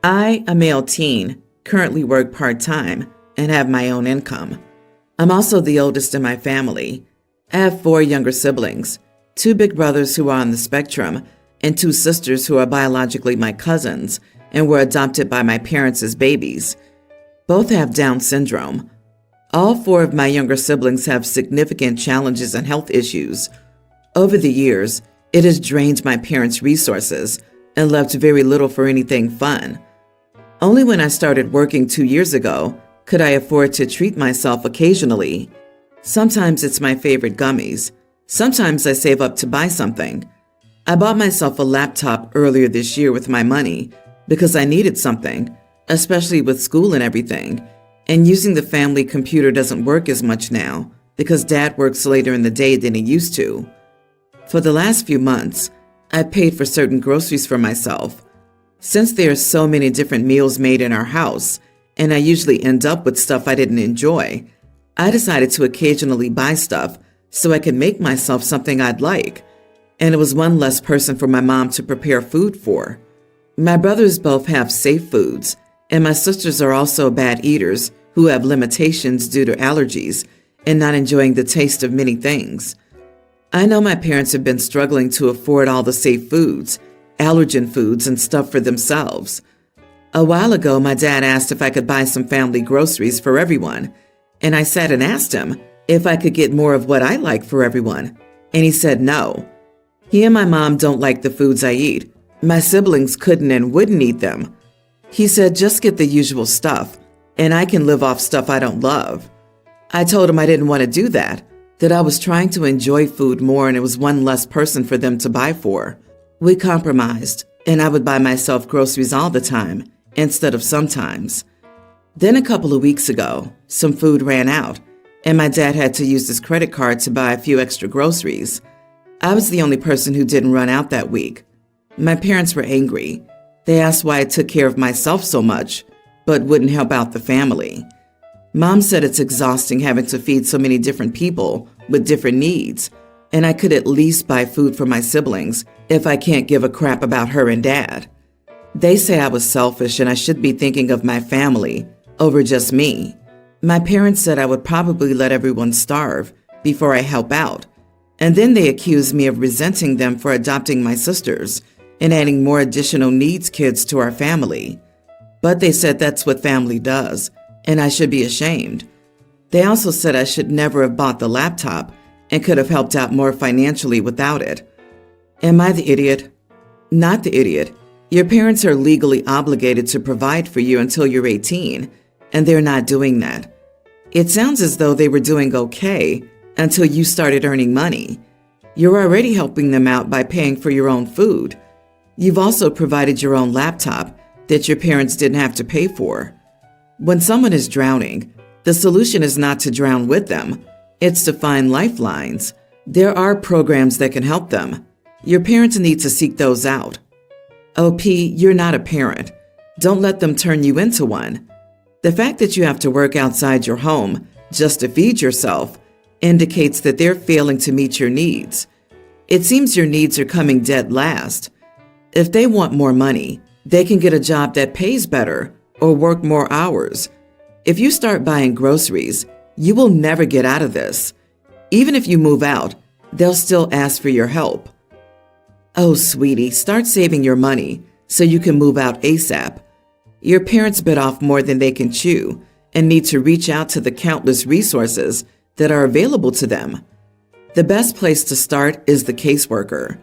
I, a male teen, currently work part-time and have my own income. I'm also the oldest in my family. I have 4 younger siblings, 2 big brothers who are on the spectrum, and 2 sisters who are biologically my cousins and were adopted by my parents as babies. Both have Down syndrome. All 4 of my younger siblings have significant challenges and health issues. Over the years, it has drained my parents' resources and left very little for anything fun. Only when I started working 2 years ago could I afford to treat myself occasionally. Sometimes it's my favorite gummies. Sometimes I save up to buy something. I bought myself a laptop earlier this year with my money because I needed something, especially with school and everything. And using the family computer doesn't work as much now because Dad works later in the day than he used to. For the last few months, I paid for certain groceries for myself. Since there are so many different meals made in our house, and I usually end up with stuff I didn't enjoy, I decided to occasionally buy stuff so I could make myself something I'd like. And it was one less person for my mom to prepare food for. My brothers both have safe foods, and my sisters are also bad eaters who have limitations due to allergies and not enjoying the taste of many things. I know my parents have been struggling to afford all the safe foods, allergen foods, and stuff for themselves. A while ago, my dad asked if I could buy some family groceries for everyone, and I sat and asked him if I could get more of what I like for everyone, and he said no. He and my mom don't like the foods I eat. My siblings couldn't and wouldn't eat them. He said just get the usual stuff, and I can live off stuff I don't love. I told him I didn't want to do that I was trying to enjoy food more and it was one less person for them to buy for. We compromised, and I would buy myself groceries all the time instead of sometimes. Then a couple of weeks ago, some food ran out, and my dad had to use his credit card to buy a few extra groceries. I was the only person who didn't run out that week. My parents were angry. They asked why I took care of myself so much, but wouldn't help out the family. Mom said it's exhausting having to feed so many different people with different needs, and I could at least buy food for my siblings if I can't give a crap about her and Dad. They say I was selfish and I should be thinking of my family over just me. My parents said I would probably let everyone starve before I help out, and then they accused me of resenting them for adopting my sisters and adding more additional needs kids to our family. But they said that's what family does, and I should be ashamed. They also said I should never have bought the laptop and could have helped out more financially without it. Am I the idiot? Not the idiot. Your parents are legally obligated to provide for you until you're 18, and they're not doing that. It sounds as though they were doing okay until you started earning money. You're already helping them out by paying for your own food. You've also provided your own laptop that your parents didn't have to pay for. When someone is drowning, the solution is not to drown with them. It's to find lifelines. There are programs that can help them. Your parents need to seek those out. OP, you're not a parent. Don't let them turn you into one. The fact that you have to work outside your home just to feed yourself indicates that they're failing to meet your needs. It seems your needs are coming dead last. If they want more money, they can get a job that pays better or work more hours. If you start buying groceries, you will never get out of this. Even if you move out, they'll still ask for your help. Oh, sweetie, start saving your money so you can move out ASAP. Your parents bit off more than they can chew and need to reach out to the countless resources that are available to them. The best place to start is the caseworker.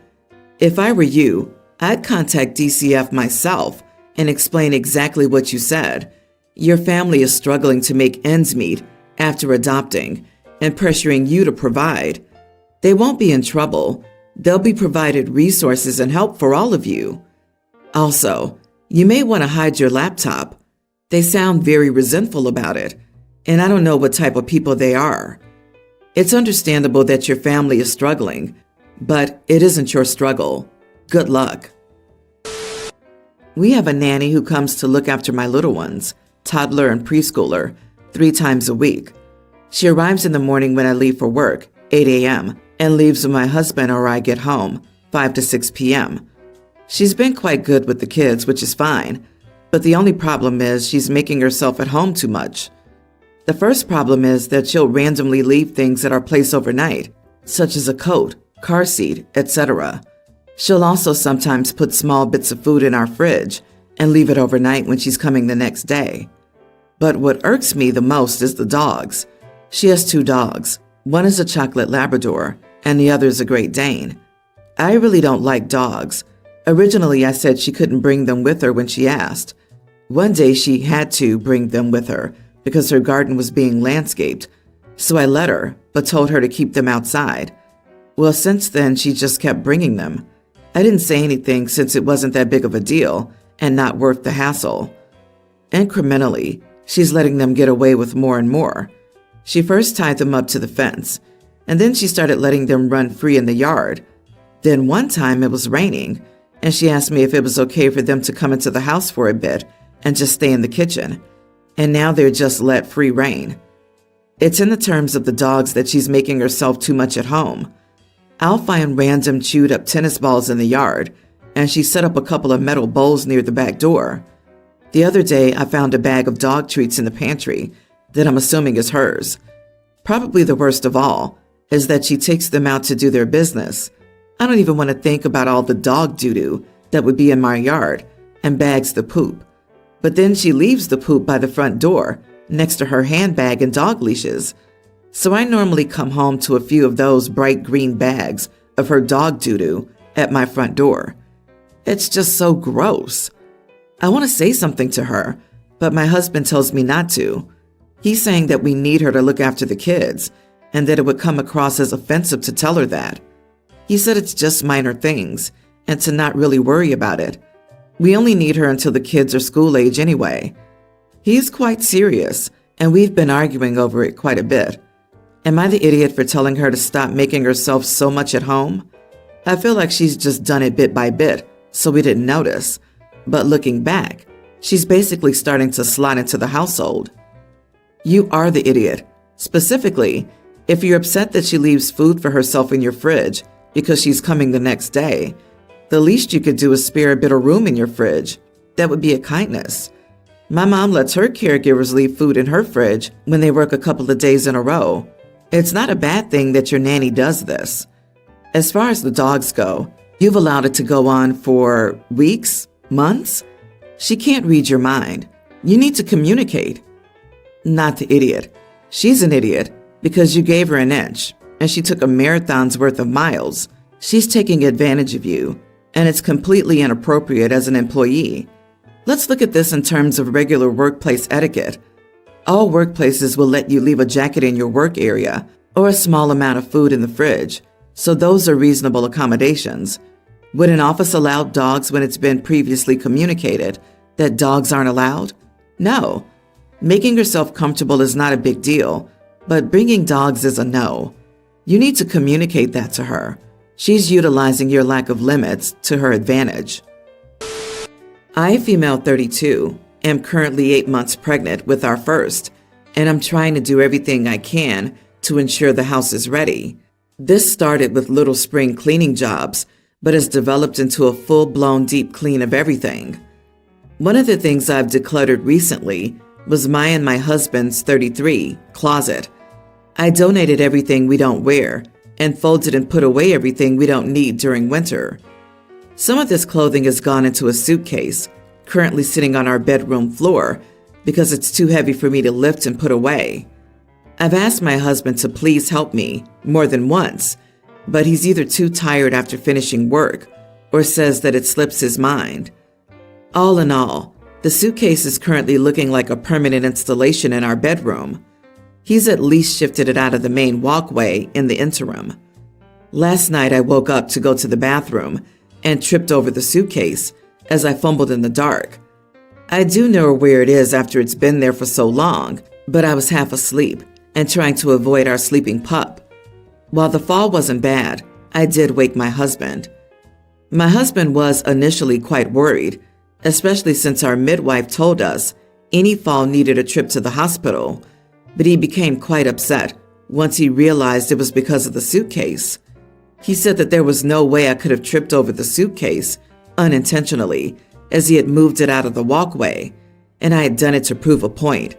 If I were you, I'd contact DCF myself and explain exactly what you said. Your family is struggling to make ends meet after adopting and pressuring you to provide. They won't be in trouble. They'll be provided resources and help for all of you. Also, you may want to hide your laptop. They sound very resentful about it, and I don't know what type of people they are. It's understandable that your family is struggling, but it isn't your struggle. Good luck. We have a nanny who comes to look after my little ones, toddler and preschooler, 3 times a week. She arrives in the morning when I leave for work, 8 a.m., and leaves with my husband or I get home, 5 to 6 p.m. She's been quite good with the kids, which is fine, But the only problem is she's making herself at home too much. The first problem is that she'll randomly leave things at our place overnight, such as a coat, car seat, etc. She'll also sometimes put small bits of food in our fridge and leave it overnight when she's coming the next day. But what irks me the most is the dogs. She has 2 dogs. One is a chocolate Labrador, and the other is a Great Dane. I really don't like dogs. Originally, I said she couldn't bring them with her when she asked. One day she had to bring them with her because her garden was being landscaped. So I let her, but told her to keep them outside. Well, since then, she just kept bringing them. I didn't say anything since it wasn't that big of a deal and not worth the hassle. Incrementally, she's letting them get away with more and more. She first tied them up to the fence, and then she started letting them run free in the yard. Then one time it was raining, and she asked me if it was okay for them to come into the house for a bit and just stay in the kitchen. And now they're just let free rein. It's in the terms of the dogs that she's making herself too much at home. I'll find random chewed up tennis balls in the yard, and she set up a couple of metal bowls near the back door. The other day, I found a bag of dog treats in the pantry that I'm assuming is hers. Probably the worst of all is that she takes them out to do their business. I don't even want to think about all the dog doo-doo that would be in my yard and bags the poop. But then she leaves the poop by the front door next to her handbag and dog leashes. So I normally come home to a few of those bright green bags of her dog doo-doo at my front door. It's just so gross. I want to say something to her, but my husband tells me not to. He's saying that we need her to look after the kids and that it would come across as offensive to tell her that. He said it's just minor things and to not really worry about it. We only need her until the kids are school age anyway. He's quite serious, and we've been arguing over it quite a bit. Am I the idiot for telling her to stop making herself so much at home? I feel like she's just done it bit by bit, so we didn't notice. But looking back, she's basically starting to slide into the household. You are the idiot. Specifically, if you're upset that she leaves food for herself in your fridge because she's coming the next day, the least you could do is spare a bit of room in your fridge. That would be a kindness. My mom lets her caregivers leave food in her fridge when they work a couple of days in a row. It's not a bad thing that your nanny does this. As far as the dogs go, you've allowed it to go on for weeks, months. She can't read your mind. You need to communicate. Not the idiot. She's an idiot because you gave her an inch and she took a marathon's worth of miles. She's taking advantage of you, and it's completely inappropriate as an employee. Let's look at this in terms of regular workplace etiquette. All workplaces will let you leave a jacket in your work area or a small amount of food in the fridge, so those are reasonable accommodations. Would an office allow dogs when it's been previously communicated that dogs aren't allowed? No. Making yourself comfortable is not a big deal, but bringing dogs is a no. You need to communicate that to her. She's utilizing your lack of limits to her advantage. I, female 32, am currently 8 months pregnant with our first, and I'm trying to do everything I can to ensure the house is ready. This started with little spring cleaning jobs, but has developed into a full-blown deep clean of everything. One of the things I've decluttered recently was my and my husband's 33 closet. I donated everything we don't wear and folded and put away everything we don't need during winter. Some of this clothing has gone into a suitcase, currently sitting on our bedroom floor because it's too heavy for me to lift and put away. I've asked my husband to please help me more than once, but he's either too tired after finishing work or says that it slips his mind. All in all, the suitcase is currently looking like a permanent installation in our bedroom. He's at least shifted it out of the main walkway in the interim. Last night I woke up to go to the bathroom and tripped over the suitcase as I fumbled in the dark. I do know where it is after it's been there for so long, but I was half asleep and trying to avoid our sleeping pup. While the fall wasn't bad, I did wake my husband. My husband was initially quite worried, especially since our midwife told us any fall needed a trip to the hospital, but he became quite upset once he realized it was because of the suitcase. He said that there was no way I could have tripped over the suitcase unintentionally, as he had moved it out of the walkway, and I had done it to prove a point.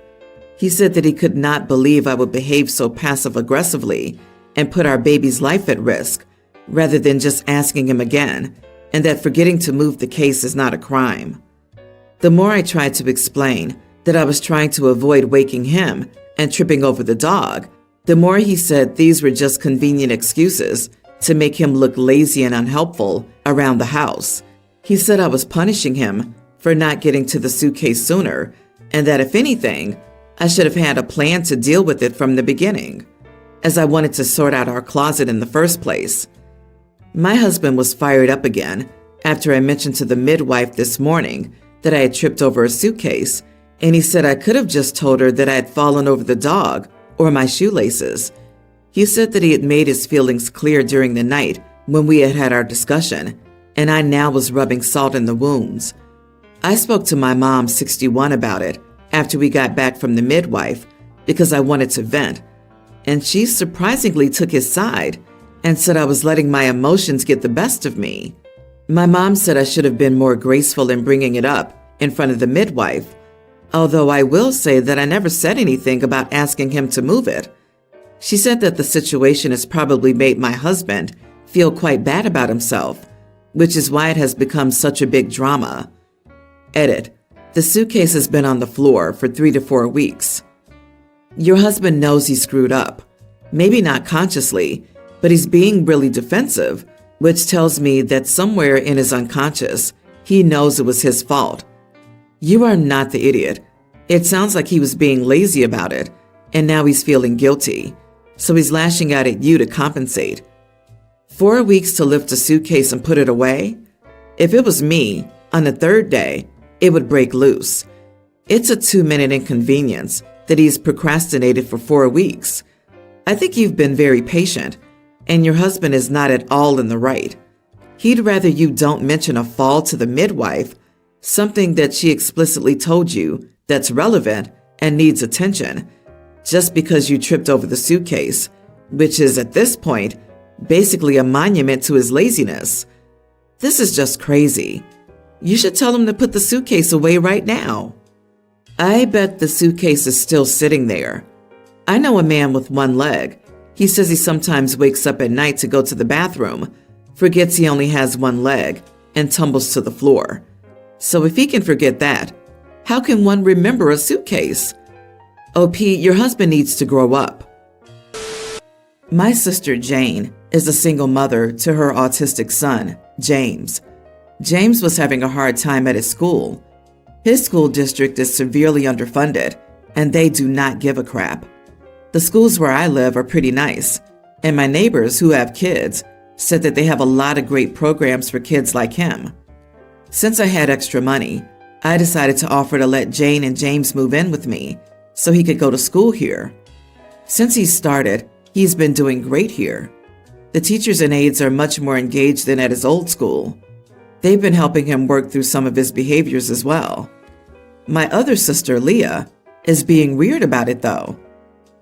He said that he could not believe I would behave so passive-aggressively and put our baby's life at risk, rather than just asking him again, and that forgetting to move the case is not a crime. The more I tried to explain that I was trying to avoid waking him and tripping over the dog, the more he said these were just convenient excuses to make him look lazy and unhelpful around the house. He said I was punishing him for not getting to the suitcase sooner, and that if anything, I should have had a plan to deal with it from the beginning, as I wanted to sort out our closet in the first place. My husband was fired up again after I mentioned to the midwife this morning that I had tripped over a suitcase, and he said I could have just told her that I had fallen over the dog or my shoelaces. He said that he had made his feelings clear during the night when we had had our discussion, and I now was rubbing salt in the wounds. I spoke to my mom, 61, about it after we got back from the midwife because I wanted to vent, and she surprisingly took his side and said I was letting my emotions get the best of me. My mom said I should have been more graceful in bringing it up in front of the midwife, although I will say that I never said anything about asking him to move it. She said that the situation has probably made my husband feel quite bad about himself, which is why it has become such a big drama. Edit. The suitcase has been on the floor for 3 to 4 weeks. Your husband knows he screwed up. Maybe not consciously, but he's being really defensive, which tells me that somewhere in his unconscious, he knows it was his fault. You are not the idiot. It sounds like he was being lazy about it, and now he's feeling guilty, so he's lashing out at you to compensate. 4 weeks to lift a suitcase and put it away? If it was me, on the 3rd day, it would break loose. It's a 2-minute inconvenience that he's procrastinated for 4 weeks. I think you've been very patient, and your husband is not at all in the right. He'd rather you don't mention a fall to the midwife, something that she explicitly told you that's relevant and needs attention, just because you tripped over the suitcase, which is at this point basically a monument to his laziness. This is just crazy. You should tell him to put the suitcase away right now. I bet the suitcase is still sitting there. I know a man with one leg. He says he sometimes wakes up at night to go to the bathroom, forgets he only has one leg, and tumbles to the floor. So if he can forget that, how can one remember a suitcase? OP, your husband needs to grow up. My sister Jane is a single mother to her autistic son, James. James was having a hard time at his school. His school district is severely underfunded, and they do not give a crap. The schools where I live are pretty nice, and my neighbors who have kids said that they have a lot of great programs for kids like him. Since I had extra money, I decided to offer to let Jane and James move in with me so he could go to school here. Since he started, he's been doing great here. The teachers and aides are much more engaged than at his old school. They've been helping him work through some of his behaviors as well. My other sister, Leah, is being weird about it though.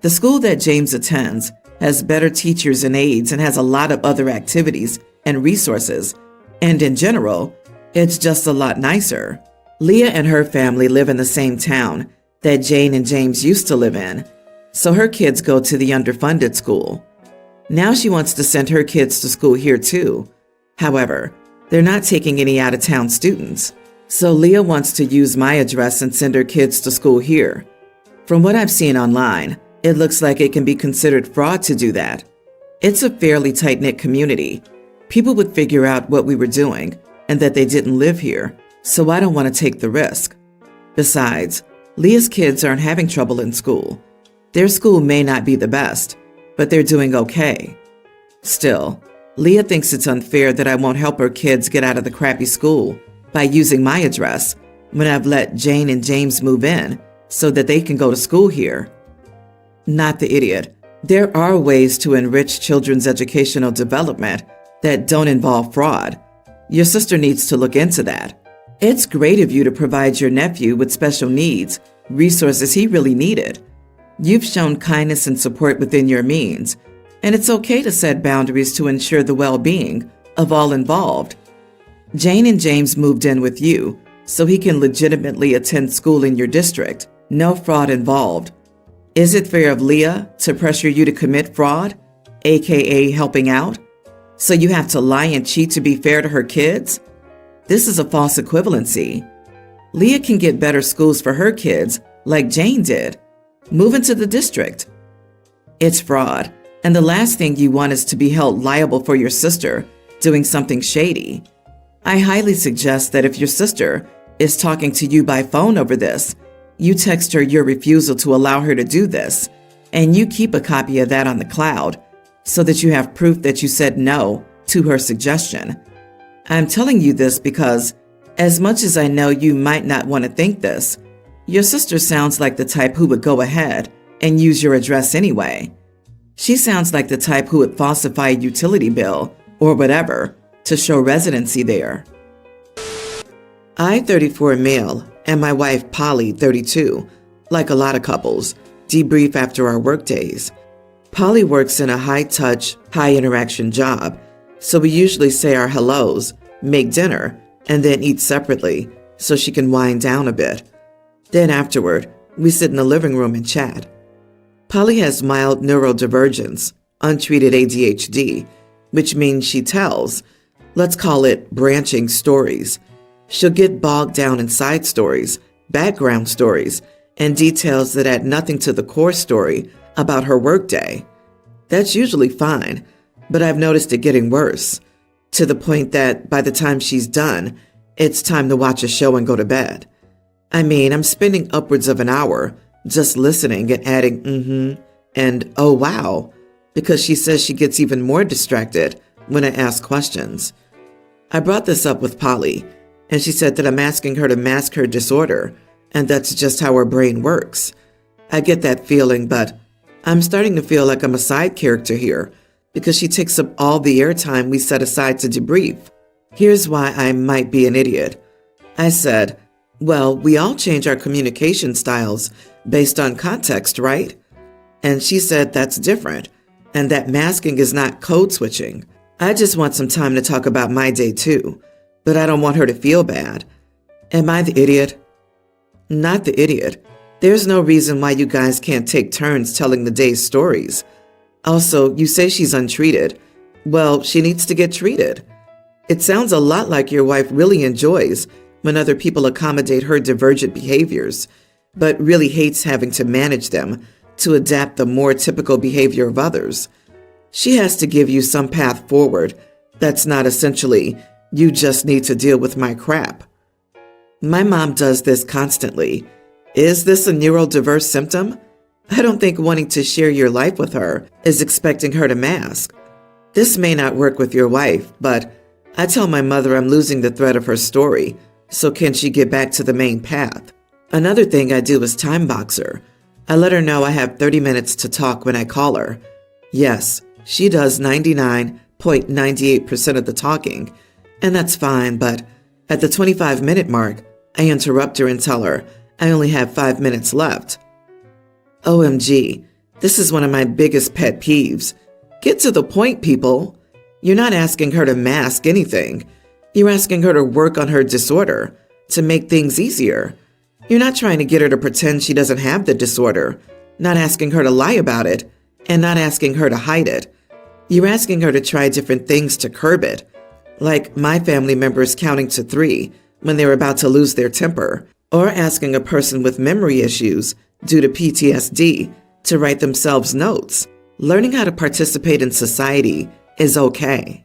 The school that James attends has better teachers and aides and has a lot of other activities and resources, and in general, it's just a lot nicer. Leah and her family live in the same town that Jane and James used to live in, so her kids go to the underfunded school. Now she wants to send her kids to school here too. However, they're not taking any out-of-town students, so Leah wants to use my address and send her kids to school here. From what I've seen online, it looks like it can be considered fraud to do that. It's a fairly tight-knit community. People would figure out what we were doing and that they didn't live here, so I don't want to take the risk. Besides, Leah's kids aren't having trouble in school. Their school may not be the best, but they're doing okay. Still, Leah thinks it's unfair that I won't help her kids get out of the crappy school by using my address when I've let Jane and James move in so that they can go to school here. Not the idiot. There are ways to enrich children's educational development that don't involve fraud. Your sister needs to look into that. It's great of you to provide your nephew with special needs resources he really needed. You've shown kindness and support within your means, and it's okay to set boundaries to ensure the well-being of all involved. Jane and James moved in with you so he can legitimately attend school in your district. No fraud involved. Is it fair of Leah to pressure you to commit fraud, aka helping out? So you have to lie and cheat to be fair to her kids? This is a false equivalency. Leah can get better schools for her kids like Jane did. Move into the district. It's fraud, and the last thing you want is to be held liable for your sister doing something shady. I highly suggest that if your sister is talking to you by phone over this, you text her your refusal to allow her to do this, and you keep a copy of that on the cloud so that you have proof that you said no to her suggestion. I'm telling you this because, as much as I know you might not want to think this, your sister sounds like the type who would go ahead and use your address anyway. She sounds like the type who would falsify a utility bill or whatever to show residency there. I, 34 male, and my wife, Polly, 32, like a lot of couples, debrief after our work days. Polly works in a high-touch, high-interaction job, so we usually say our hellos, make dinner, and then eat separately so she can wind down a bit. Then afterward, we sit in the living room and chat. Polly has mild neurodivergence, untreated ADHD, which means she tells, let's call it branching stories. She'll get bogged down in side stories, background stories, and details that add nothing to the core story about her workday. That's usually fine, but I've noticed it getting worse, to the point that by the time she's done, it's time to watch a show and go to bed. I mean, I'm spending upwards of an hour just listening and adding and oh wow, because she says she gets even more distracted when I ask questions. I brought this up with Polly, and she said that I'm asking her to mask her disorder, and that's just how her brain works. I get that feeling, but I'm starting to feel like I'm a side character here because she takes up all the airtime we set aside to debrief. Here's why I might be an idiot. I said, well, we all change our communication styles based on context, right? And she said that's different, and that masking is not code switching. I just want some time to talk about my day too, but I don't want her to feel bad. Am I the idiot? Not the idiot. There's no reason why you guys can't take turns telling the day's stories. Also, you say she's untreated. Well, she needs to get treated. It sounds a lot like your wife really enjoys when other people accommodate her divergent behaviors, but really hates having to manage them to adapt the more typical behavior of others. She has to give you some path forward that's not essentially, you just need to deal with my crap. My mom does this constantly. Is this a neurodiverse symptom? I don't think wanting to share your life with her is expecting her to mask. This may not work with your wife, but I tell my mother I'm losing the thread of her story, so can she get back to the main path? Another thing I do is time box her. I let her know I have 30 minutes to talk when I call her. Yes, she does 99.98% of the talking, and that's fine, but at the 25-minute mark, I interrupt her and tell her I only have 5 minutes left. OMG, this is one of my biggest pet peeves. Get to the point, people. You're not asking her to mask anything. You're asking her to work on her disorder, to make things easier. You're not trying to get her to pretend she doesn't have the disorder, not asking her to lie about it, and not asking her to hide it. You're asking her to try different things to curb it, like my family members counting to 3 when they were about to lose their temper, or asking a person with memory issues due to PTSD to write themselves notes. Learning how to participate in society is okay.